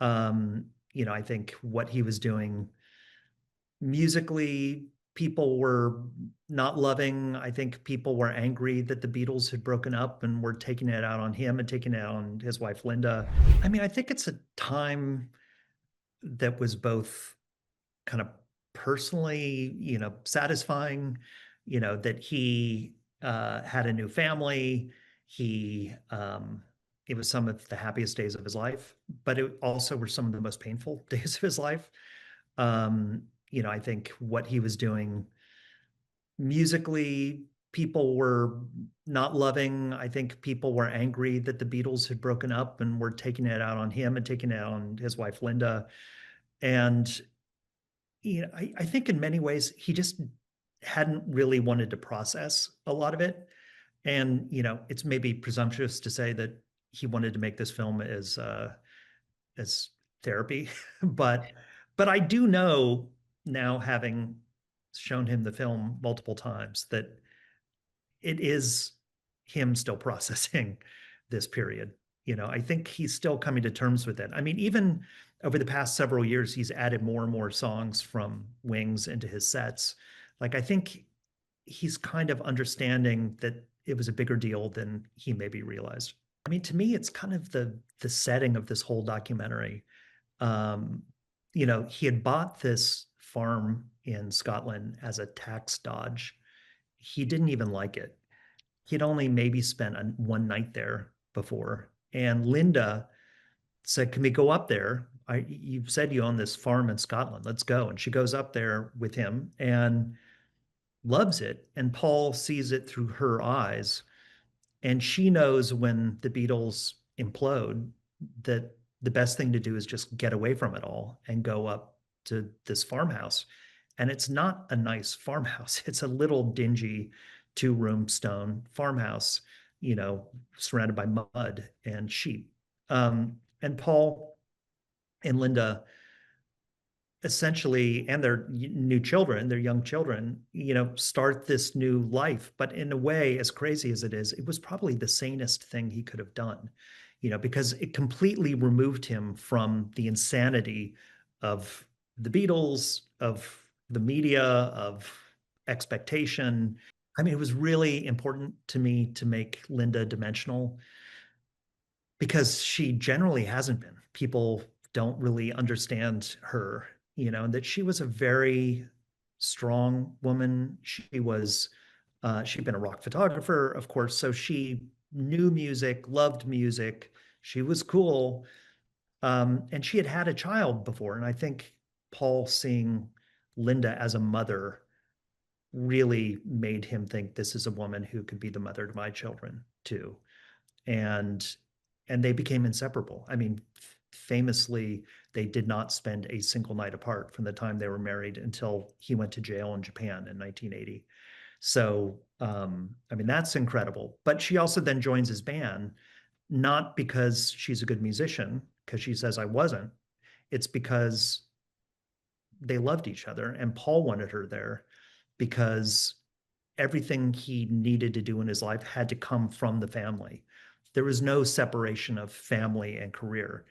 I think what he was doing musically, people were not loving. I think people were angry that the Beatles had broken up and were taking it out on him and taking it out on his wife, Linda. I mean, I think it's a time that was both kind of personally, satisfying, that he had a new family. It was some of the happiest days of his life, but it also were some of the most painful days of his life. I think what he was doing musically, people were not loving. I think people were angry that the Beatles had broken up and were taking it out on him and taking it out on his wife, Linda. And I think in many ways he just hadn't really wanted to process a lot of it. And it's maybe presumptuous to say that he wanted to make this film as therapy, but I do know now, having shown him the film multiple times, that it is him still processing this period. I think he's still coming to terms with it. I mean, even over the past several years, he's added more and more songs from Wings into his sets. Like, I think he's kind of understanding that it was a bigger deal than he maybe realized. I mean, to me, it's kind of the setting of this whole documentary. Um, he had bought this farm in Scotland as a tax dodge. He didn't even like it. He'd only maybe spent one night there before. And Linda said, "Can we go up there? You've said you own this farm in Scotland. Let's go." And she goes up there with him and loves it. And Paul sees it through her eyes. And she knows when the Beatles implode that the best thing to do is just get away from it all and go up to this farmhouse. And it's not a nice farmhouse. It's a little dingy 2-room stone farmhouse, surrounded by mud and sheep. And Paul and Linda essentially, and their new children, their young children, start this new life. But in a way, as crazy as it is, it was probably the sanest thing he could have done, because it completely removed him from the insanity of the Beatles, of the media, of expectation. I mean, it was really important to me to make Linda dimensional because she generally hasn't been. People don't really understand her, and that she was a very strong woman. She'd been a rock photographer, of course, so she knew music, loved music. She was cool. And she had had a child before. And I think Paul seeing Linda as a mother really made him think, this is a woman who could be the mother to my children too. And they became inseparable. I mean, famously, they did not spend a single night apart from the time they were married until he went to jail in Japan in 1980. So, I mean, that's incredible. But she also then joins his band, not because she's a good musician, because she says I wasn't. It's because they loved each other, and Paul wanted her there because everything he needed to do in his life had to come from the family. There was no separation of family and career.